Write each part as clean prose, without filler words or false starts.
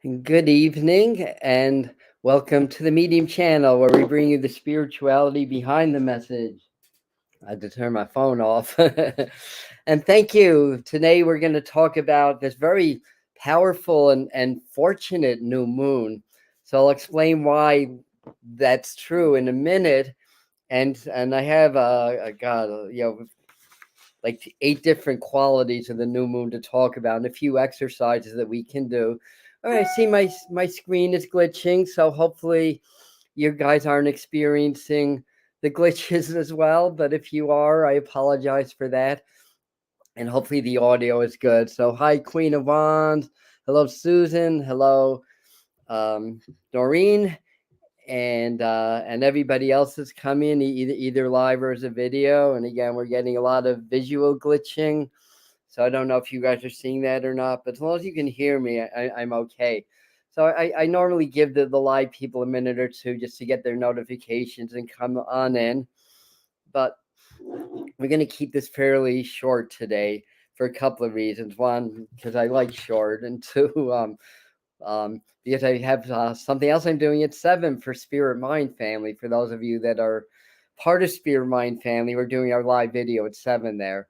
Good evening and welcome to the Medium channel where we bring you the spirituality behind the message. I had to turn my phone off. And thank you. Today we're going to talk about this very powerful and fortunate new moon. So I'll explain why that's true in a minute. And I have like 8 different qualities of the new moon to talk about and a few exercises that we can do. All right, I see my screen is glitching, so hopefully you guys aren't experiencing the glitches as well. But if you are, I apologize for that. And hopefully the audio is good. So hi, Queen of Wands. Hello, Susan. Hello, Doreen, and everybody else that's come in either live or as a video. And again, we're getting a lot of visual glitching, so I don't know if you guys are seeing that or not, but as long as you can hear me, I'm okay. So I normally give the live people a minute or two just to get their notifications and come on in, but we're going to keep this fairly short today for a couple of reasons. One, because I like short, and two, because I have something else I'm doing at 7 for Spirit Mind Family. For those of you that are part of Spirit Mind Family, we're doing our live video at 7 there.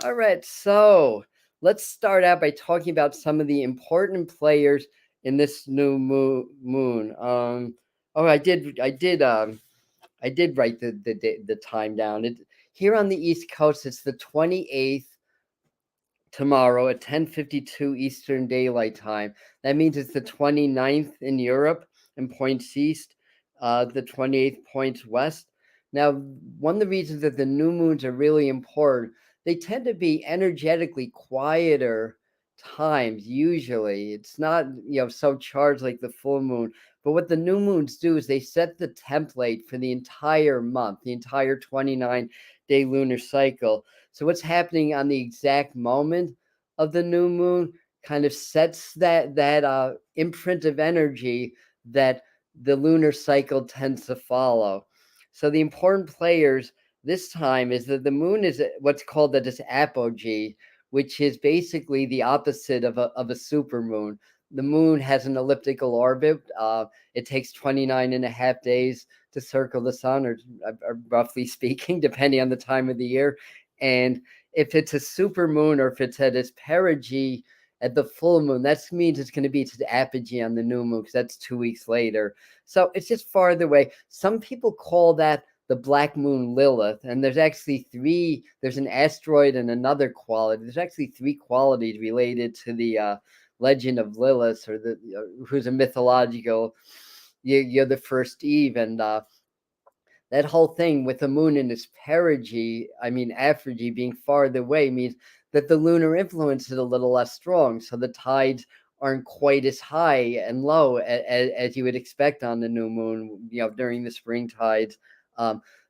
All right, so let's start out by talking about some of the important players in this new moon. I did write the time down. Here on the East Coast, it's the 28th tomorrow at 10:52 Eastern Daylight Time. That means it's the 29th in Europe and points east, the 28th points west. Now, one of the reasons that the new moons are really important, they tend to be energetically quieter times usually. It's not, so charged like the full moon. But what the new moons do is they set the template for the entire month, the entire 29-day lunar cycle. So what's happening on the exact moment of the new moon kind of sets that imprint of energy that the lunar cycle tends to follow. So the important players this time is that the moon is what's called this apogee, which is basically the opposite of a supermoon. The moon has an elliptical orbit. It takes 29 and a half days to circle the sun, or roughly speaking, depending on the time of the year. And if it's a super moon or if it's at its perigee at the full moon, that means it's going to be to the apogee on the new moon, because that's 2 weeks later. So it's just farther away. Some people call that the black moon Lilith, and there's actually there's an asteroid and another quality. There's actually 3 qualities related to the legend of Lilith, or who's a mythological, you're the first Eve, and that whole thing with the moon in its apogee being farther away, means that the lunar influence is a little less strong. So the tides aren't quite as high and low as you would expect on the new moon, during the spring tides.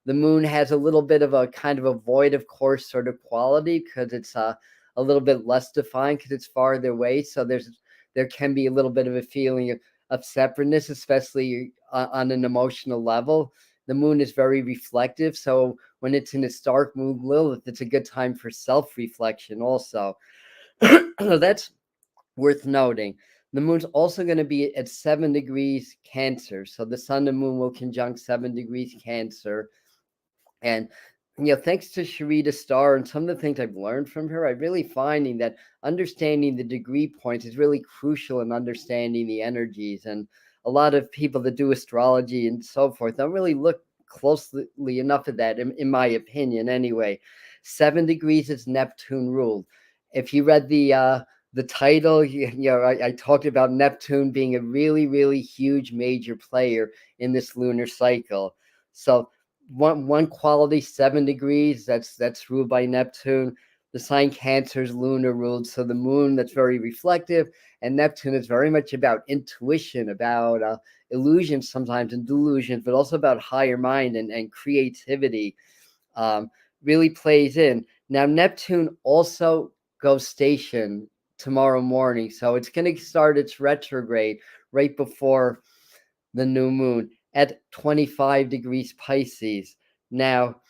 The moon has a little bit of a kind of a void of course sort of quality, because it's a little bit less defined because it's farther away. So there can be a little bit of a feeling of separateness, especially on an emotional level. The moon is very reflective, so when it's in its dark moon Lilith, it's a good time for self-reflection also. That's worth noting. The moon's also going to be at 7 degrees Cancer, so the sun and moon will conjunct 7 degrees Cancer. And thanks to Sharita Starr and some of the things I've learned from her, I'm really finding that understanding the degree points is really crucial in understanding the energies. And a lot of people that do astrology and so forth don't really look closely enough at that, in my opinion anyway. 7 degrees is Neptune ruled. If you read the title, I talked about Neptune being a really, really huge major player in this lunar cycle. So one quality, 7 degrees, that's ruled by Neptune. The sign Cancer is lunar ruled, so the moon, that's very reflective, and Neptune is very much about intuition, about illusions sometimes and delusions, but also about higher mind and creativity. Really plays in. Now Neptune also goes station tomorrow morning, so it's going to start its retrograde right before the new moon at 25 degrees Pisces. Now,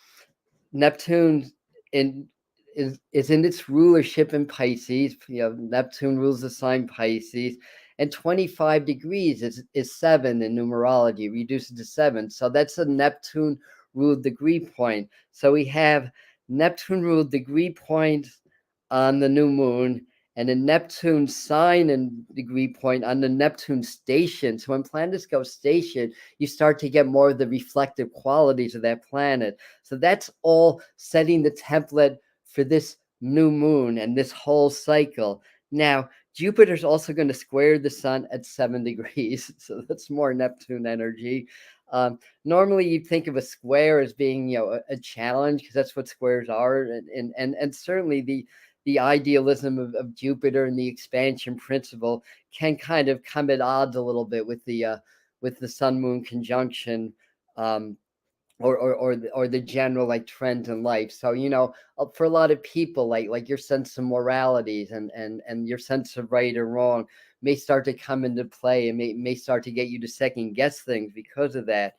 Neptune is in its rulership in Pisces. Neptune rules the sign Pisces, and 25 degrees is 7 in numerology, reduces to 7. So that's a Neptune ruled degree point. So we have Neptune ruled degree point on the new moon, and a Neptune sign and degree point on the Neptune station. So when planets go station, you start to get more of the reflective qualities of that planet. So that's all setting the template for this new moon and this whole cycle. Now, Jupiter's also going to square the sun at 7 degrees. So that's more Neptune energy. Normally you'd think of a square as being, a challenge, because that's what squares are. And certainly the idealism of Jupiter and the expansion principle can kind of come at odds a little bit with the Sun Moon conjunction, or the general like trends in life. So for a lot of people, like your sense of moralities and your sense of right or wrong may start to come into play, and may start to get you to second guess things because of that.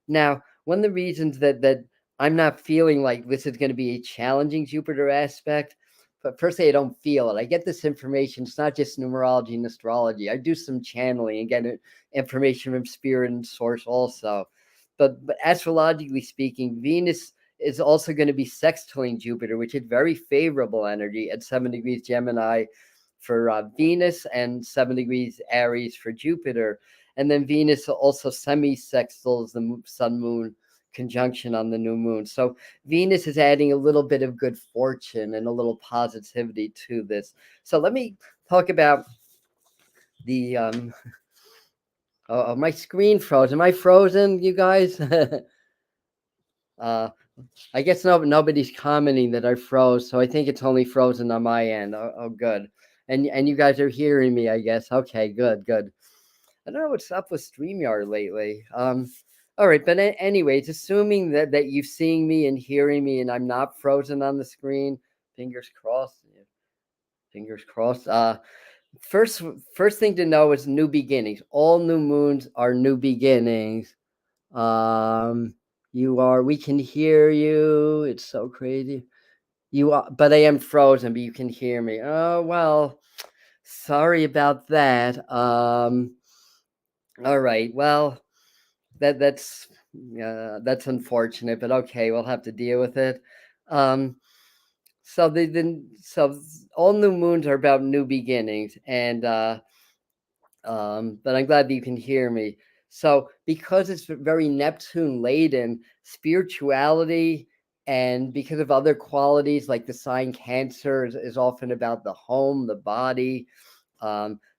Now, one of the reasons that I'm not feeling like this is going to be a challenging Jupiter aspect, but firstly, I don't feel it. I get this information. It's not just numerology and astrology. I do some channeling and get information from spirit and source also. But astrologically speaking, Venus is also going to be sextiling Jupiter, which is very favorable energy at 7 degrees Gemini for Venus and 7 degrees Aries for Jupiter. And then Venus also semi-sextiles the Sun Moon conjunction on the new moon. So Venus is adding a little bit of good fortune and a little positivity to this. So let me talk about the my screen froze. Am I frozen, you guys? I guess nobody's commenting that I froze, so I think it's only frozen on my end. Oh, good. And you guys are hearing me, I guess. Okay, good. I don't know what's up with StreamYard lately. All right, but anyways, assuming that you're seeing me and hearing me, and I'm not frozen on the screen, fingers crossed. Fingers crossed. First thing to know is new beginnings. All new moons are new beginnings. We can hear you. It's so crazy. You are, but I am frozen, but you can hear me. Oh, well, sorry about that. All right. Well, that's unfortunate, but okay, we'll have to deal with it. So all new moons are about new beginnings, and but I'm glad that you can hear me. So because it's very Neptune laden, spirituality, and because of other qualities like the sign Cancer is often about the home, the body,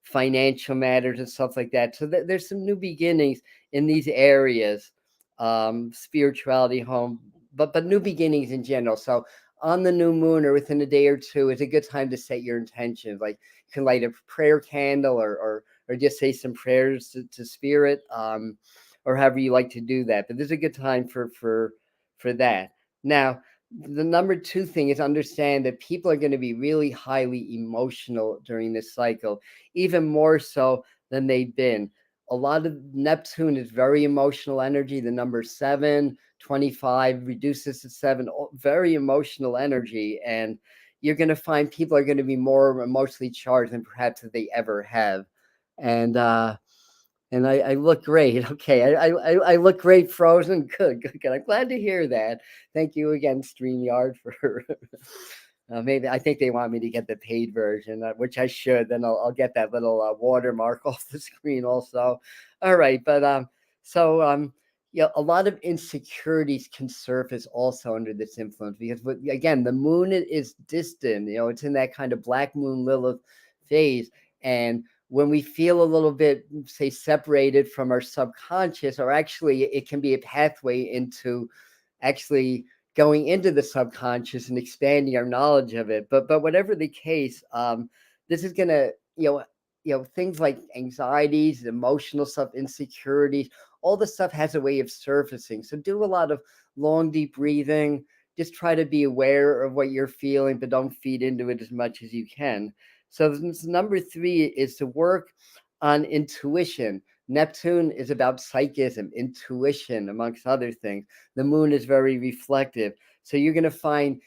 financial matters and stuff like that. So there's some new beginnings in these areas, spirituality, home, but new beginnings in general. So on the new moon or within a day or two is a good time to set your intentions. Like you can light a prayer candle or just say some prayers to spirit, or however you like to do that. But this is a good time for that. Now, the number two thing is understand that people are going to be really highly emotional during this cycle, even more so than they've been. A lot of Neptune is very emotional energy. The number 7, 25 reduces to 7, very emotional energy. And you're going to find people are going to be more emotionally charged than perhaps they ever have. And I look great. Okay, I look great frozen. Good. I'm glad to hear that. Thank you again, StreamYard, for maybe I think they want me to get the paid version, which I should. Then I'll get that little watermark off the screen also. All right, but yeah, a lot of insecurities can surface also under this influence because, again, the moon is distant. It's in that kind of black moon Lilith phase, and when we feel a little bit, say, separated from our subconscious, or actually it can be a pathway into actually going into the subconscious and expanding our knowledge of it. But whatever the case, this is going to, things like anxieties, emotional stuff, insecurities, all this stuff has a way of surfacing. So do a lot of long, deep breathing. Just try to be aware of what you're feeling, but don't feed into it as much as you can. So number 3 is to work on intuition. Neptune is about psychism, intuition, amongst other things. The moon is very reflective. So you're going to find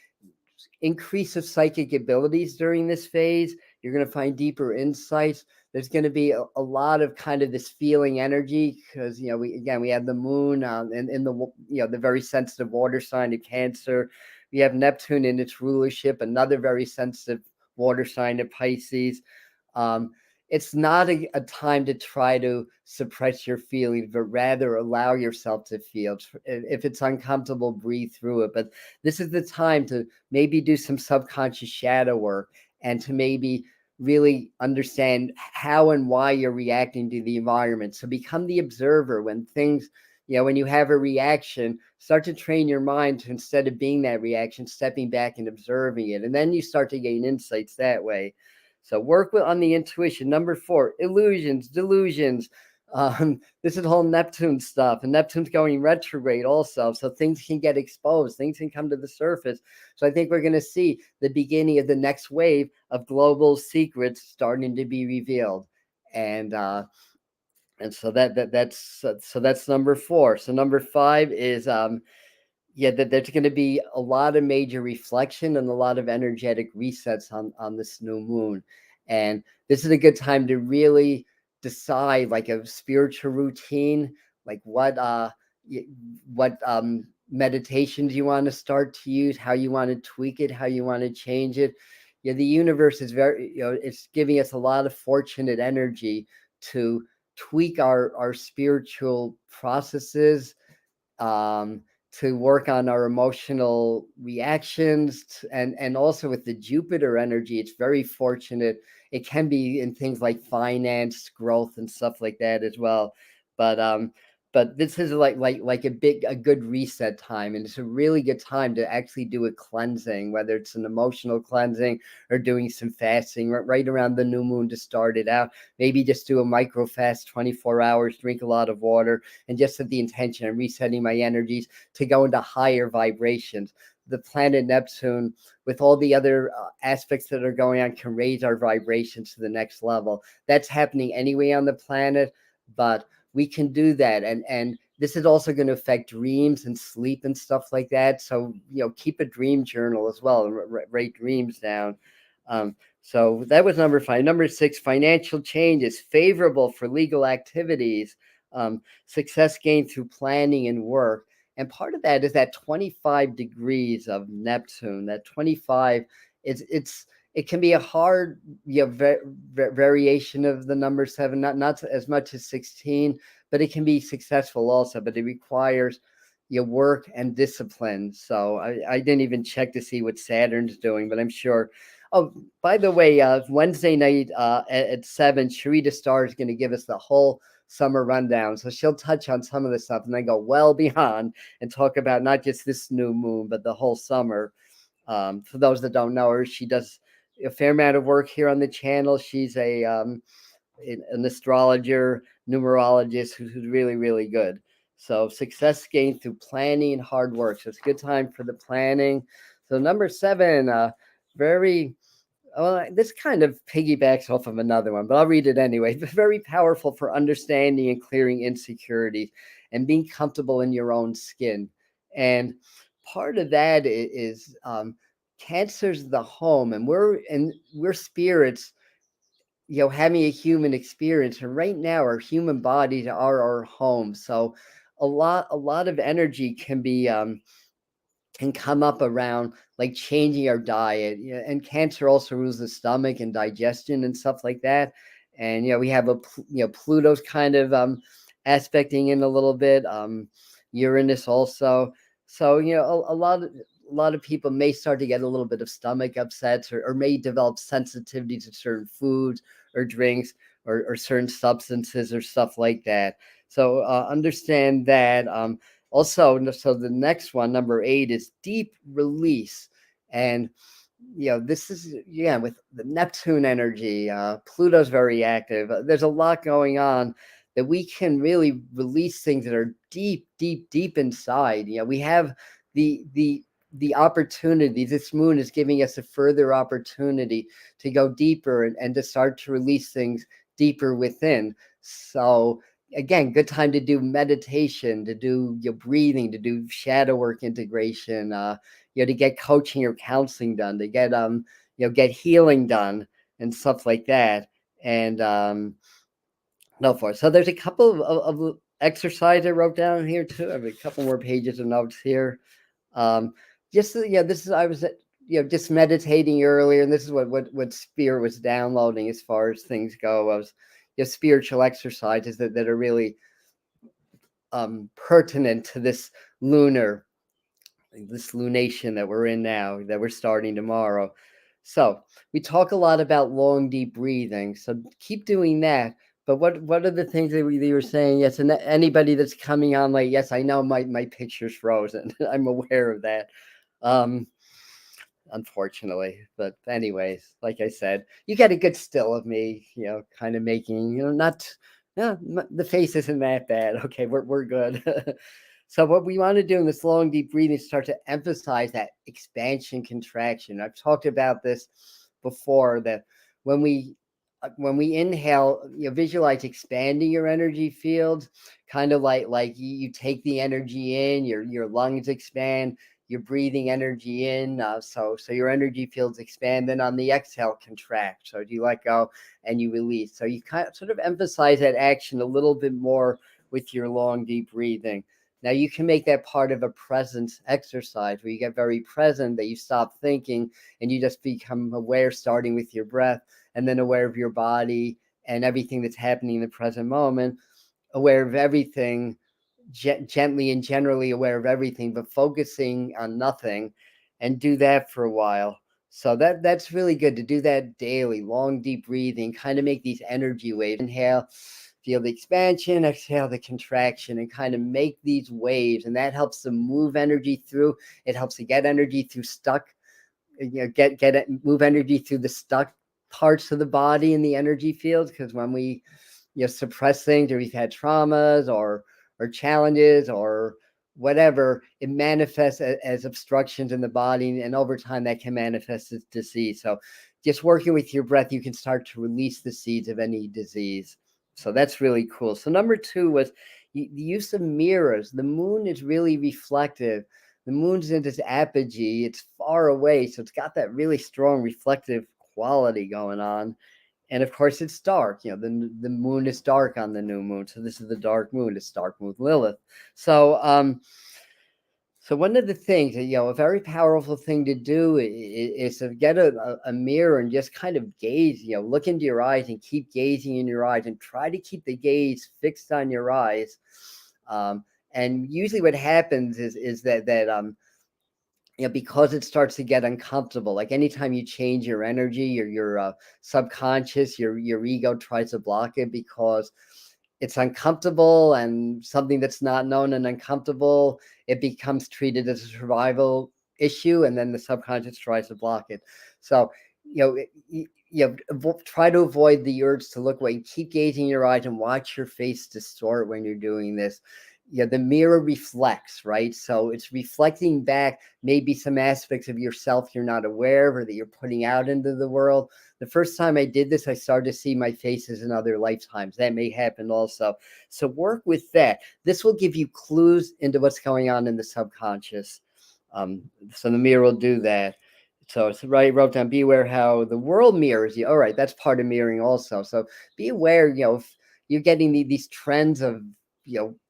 increase of psychic abilities during this phase. You're going to find deeper insights. There's going to be a lot of kind of this feeling energy because, we have the moon in the, the very sensitive water sign of Cancer. We have Neptune in its rulership, another very sensitive water sign of Pisces. Um, it's not a time to try to suppress your feelings, but rather allow yourself to feel. If it's uncomfortable, breathe through it. But this is the time to maybe do some subconscious shadow work and to maybe really understand how and why you're reacting to the environment. So become the observer when things, when you have a reaction, start to train your mind to, instead of being that reaction, stepping back and observing it. And then you start to gain insights that way. So work on the intuition. Number 4, illusions, delusions. This is whole Neptune stuff, and Neptune's going retrograde also. So things can get exposed, things can come to the surface. So I think we're going to see the beginning of the next wave of global secrets starting to be revealed. And so that's number 4. So number 5 is that there's going to be a lot of major reflection and a lot of energetic resets on this new moon. And this is a good time to really decide like a spiritual routine, like what meditations you want to start to use, how you want to tweak it, how you want to change it. The universe is very, it's giving us a lot of fortunate energy to tweak our spiritual processes, to work on our emotional reactions, and also with the Jupiter energy, it's very fortunate. It can be in things like finance, growth, and stuff like that as well. But this is like a good reset time, and it's a really good time to actually do a cleansing, whether it's an emotional cleansing or doing some fasting right around the new moon to start it out. Maybe just do a micro fast, 24 hours, drink a lot of water, and just set the intention of resetting my energies to go into higher vibrations. The planet Neptune, with all the other aspects that are going on, can raise our vibrations to the next level. That's happening anyway on the planet, but we can do that. And this is also going to affect dreams and sleep and stuff like that. So, keep a dream journal as well and write dreams down. So that was number 5. Number 6, financial change is favorable for legal activities, success gained through planning and work. And part of that is that 25 degrees of Neptune. That 25, it can be a hard variation of the number 7, not as much as 16, but it can be successful also. But it requires your work and discipline. So I didn't even check to see what Saturn's doing, but I'm sure. Oh, by the way, Wednesday night at 7, Sharita Starr is going to give us the whole summer rundown. So she'll touch on some of the stuff and then go well beyond and talk about not just this new moon, but the whole summer. For those that don't know her, she does a fair amount of work here on the channel. She's an astrologer, numerologist who's really, really good. So success gained through planning and hard work. So it's a good time for the planning. So number 7, very... Well, this kind of piggybacks off of another one, but I'll read it anyway. Very powerful for understanding and clearing insecurities and being comfortable in your own skin. And part of that is Cancer's the home, and we're spirits, having a human experience. And right now, our human bodies are our home. So a lot of energy can be can come up around like changing our diet. And Cancer also rules the stomach and digestion and stuff like that. And we have Pluto's kind of aspecting in a little bit, Uranus also. So a lot of people may start to get a little bit of stomach upsets, or may develop sensitivity to certain foods or drinks, or certain substances or stuff like that. So understand that. Also, so the next one, number 8, is deep release. And, this is, with the Neptune energy, Pluto's very active. There's a lot going on that we can really release things that are deep, deep, deep inside. We have the opportunity. This moon is giving us a further opportunity to go deeper and to start to release things deeper within. So again, good time to do meditation, to do your breathing, to do shadow work integration, to get coaching or counseling done, to get get healing done. and stuff like that. And no forth. So there's a couple of exercises I wrote down here too. I have a couple more pages of notes here. Just this is I was just meditating earlier, and this is what Spirit was downloading as far as things go. Was spiritual exercises that are really pertinent to this lunation that we're in now, that we're starting tomorrow. So we talk a lot about long, deep breathing. So keep doing that. But what are the things that you were saying? Yes, and anybody that's coming on late, yes, I know my picture's frozen. I'm aware of that. Unfortunately, but anyways, like I said, you get a good still of me, kind of making, not, the face isn't that bad. Okay, we're good. So what we want to do in this long, deep breathing is start to emphasize that expansion, contraction. I've talked about this before, that when we inhale, visualize expanding your energy field, kind of like you take the energy in, your lungs expand, you're breathing energy in, so your energy fields expand. Then on the exhale, contract. So you let go and you release. So you kind of sort of emphasize that action a little bit more with your long, deep breathing. Now you can make that part of a presence exercise where you get very present, that you stop thinking and you just become aware, starting with your breath, and then aware of your body and everything that's happening in the present moment, aware of everything, gently and generally aware of everything, but focusing on nothing, and do that for a while. So that's really good to do that daily. Long, deep breathing, kind of make these energy waves. Inhale, feel the expansion, exhale the contraction, and kind of make these waves. And that helps to move energy through. It helps to get energy through stuck, move energy through the stuck parts of the body in the energy fields. Because when we suppress things, or we've had traumas or challenges or whatever, it manifests as obstructions in the body, and over time that can manifest as disease. So just working with your breath, you can start to release the seeds of any disease. So that's really cool. So number 2 was the use of mirrors. The moon is really reflective. The moon's in this apogee, it's far away, so it's got that really strong reflective quality going on. And of course, it's dark. The moon is dark on the new moon. So this is the dark moon. It's dark moon Lilith. So so one of the things that, a very powerful thing to do is to get a mirror and just kind of gaze, look into your eyes and keep gazing in your eyes, and try to keep the gaze fixed on your eyes. And usually what happens is that because it starts to get uncomfortable, like anytime you change your energy, your subconscious, your ego tries to block it because it's uncomfortable, and something that's not known and uncomfortable, it becomes treated as a survival issue, and then the subconscious tries to block it. So, try to avoid the urge to look away. Keep gazing in your eyes and watch your face distort when you're doing this. The mirror reflects, right? So it's reflecting back maybe some aspects of yourself you're not aware of, or that you're putting out into the world. The first time I did this, I started to see my faces in other lifetimes. That may happen also. So work with that. This will give you clues into what's going on in the subconscious. So the mirror will do that. So it's right, wrote down, be aware how the world mirrors you. All right, that's part of mirroring also. So be aware, if you're getting these trends of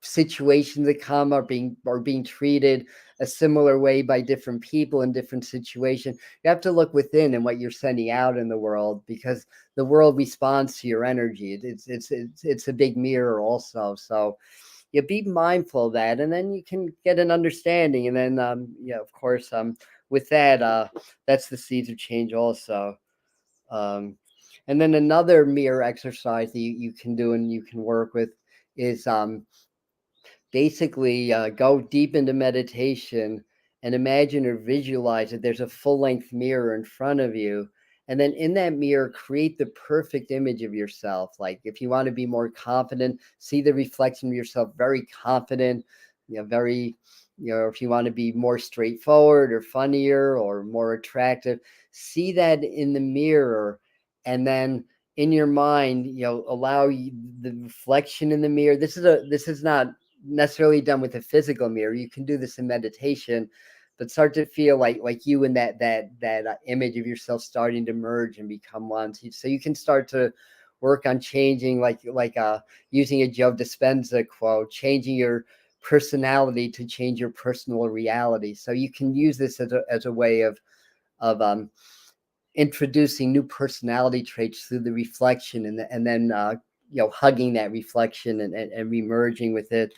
situations that come are being treated a similar way by different people in different situations. You have to look within and what you're sending out in the world, because the world responds to your energy. It's a big mirror also. So be mindful of that, and then you can get an understanding. And then of course, with that, that's the seeds of change also. And then another mirror exercise that you can do and you can work with is basically go deep into meditation and imagine or visualize that there's a full-length mirror in front of you. And then in that mirror, create the perfect image of yourself. Like if you want to be more confident, see the reflection of yourself very confident, very, if you want to be more straightforward or funnier or more attractive, see that in the mirror. And then in your mind, allow the reflection in the mirror. This is not necessarily done with a physical mirror. You can do this in meditation, but start to feel like you and that image of yourself starting to merge and become one. So you can start to work on changing, using a Joe Dispenza quote, changing your personality to change your personal reality. So you can use this as a way of introducing new personality traits through the reflection, and then hugging that reflection and remerging with it.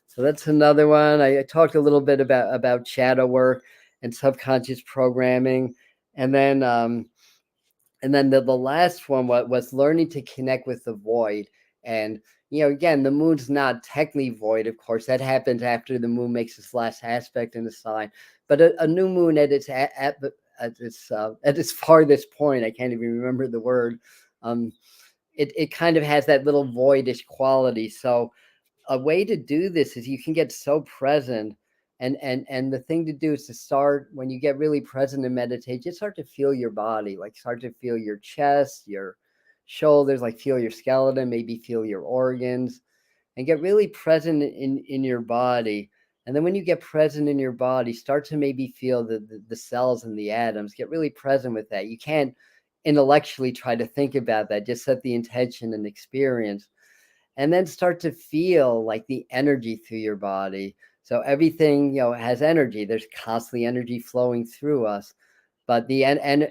So that's another one. I talked a little bit about shadow work and subconscious programming, and then the last one was learning to connect with the void. And again, the moon's not technically void, of course. That happens after the moon makes its last aspect in the sign. But a new moon at its farthest point, I can't even remember the word. It kind of has that little voidish quality. So a way to do this is you can get so present, and the thing to do is to start, when you get really present and meditate, just start to feel your body, like start to feel your chest, your shoulders, like feel your skeleton, maybe feel your organs, and get really present in your body. And then when you get present in your body, start to maybe feel the cells and the atoms. Get really present with that. You can't intellectually try to think about that. Just set the intention and experience, and then start to feel like the energy through your body. So everything has energy. There's constantly energy flowing through us, but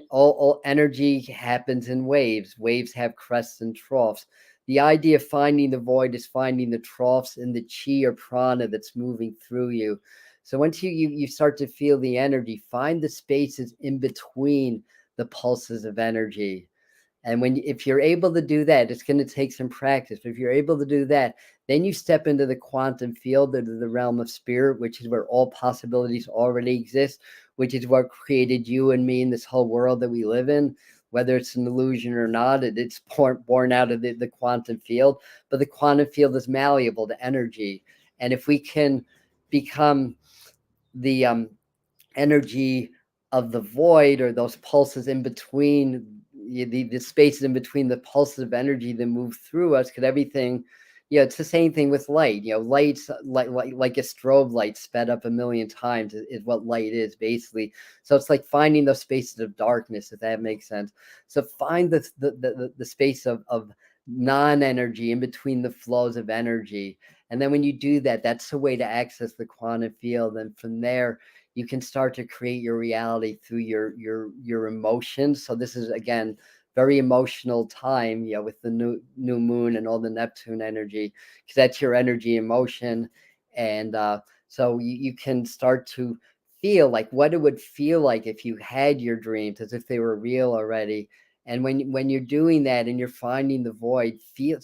all energy happens in waves. Waves have crests and troughs. The idea of finding the void is finding the troughs in the chi or prana that's moving through you. So once you start to feel the energy, find the spaces in between the pulses of energy. And if you're able to do that, it's going to take some practice. But if you're able to do that, then you step into the quantum field, into the realm of spirit, which is where all possibilities already exist, which is what created you and me and this whole world that we live in. Whether it's an illusion or not, it's born out of the quantum field. But the quantum field is malleable to energy. And if we can become the energy of the void, or those pulses in between, the spaces in between the pulses of energy that move through us, because everything, it's the same thing with light. Light's like a strobe light sped up 1,000,000 times is what light is, basically. So it's like finding those spaces of darkness, if that makes sense. So find the space of non-energy in between the flows of energy. And then when you do that, that's the way to access the quantum field. And from there, you can start to create your reality through your emotions. So this is, again, very emotional time, with the new moon and all the Neptune energy, because that's your energy emotion. And so you can start to feel like what it would feel like if you had your dreams as if they were real already. And when you're doing that and you're finding the void, feel,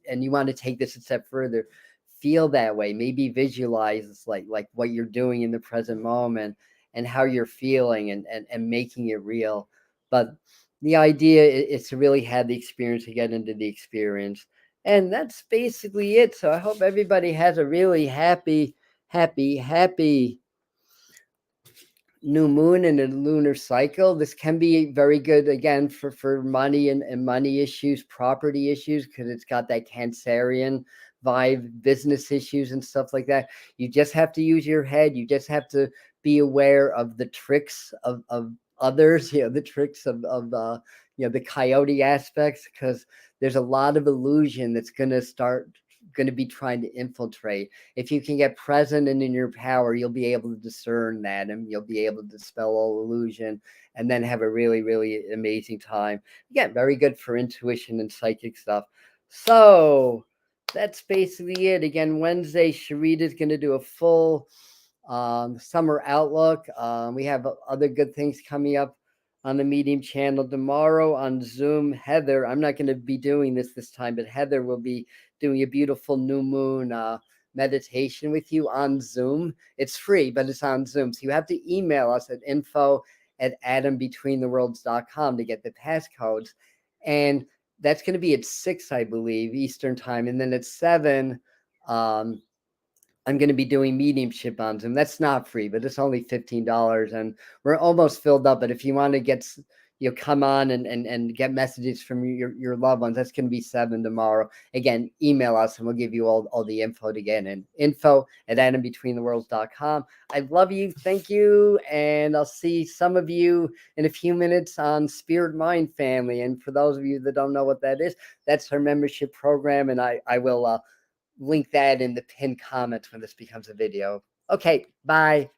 and you want to take this a step further, feel that way. Maybe visualize like what you're doing in the present moment and how you're feeling, and making it real. But the idea is to really have the experience, to get into the experience. And that's basically it. So I hope everybody has a really happy new moon and a lunar cycle. This can be very good, again, for money and money issues, property issues, because it's got that Cancerian vibe, business issues and stuff like that. You just have to use your head. You just have to be aware of the tricks of others, the tricks of the coyote aspects, because there's a lot of illusion that's going to be trying to infiltrate. If you can get present and in your power, you'll be able to discern that, and you'll be able to dispel all illusion, and then have a really, really amazing time. Again, very good for intuition and psychic stuff. So that's basically it. Again, Wednesday, Sharita's going to do a full summer outlook. We have other good things coming up on the Medium channel tomorrow on Zoom. Heather, I'm not going to be doing this time, but Heather will be doing a beautiful new moon meditation with you on Zoom. It's free, but it's on Zoom. So you have to email us at info@atombetweentheworlds.com to get the passcodes. And that's going to be at 6, I believe, Eastern time. And then at 7, I'm going to be doing mediumship on Zoom. That's not free, but it's only $15, and we're almost filled up. But if you want to get, you'll come on and get messages from your loved ones. That's going to be 7 tomorrow. Again, email us and we'll give you all the info to get in. info@animbetweentheworlds.com. I love you. Thank you. And I'll see some of you in a few minutes on Spirit Mind Family. And for those of you that don't know what that is, that's our membership program. And I will link that in the pinned comments when this becomes a video. Okay, bye.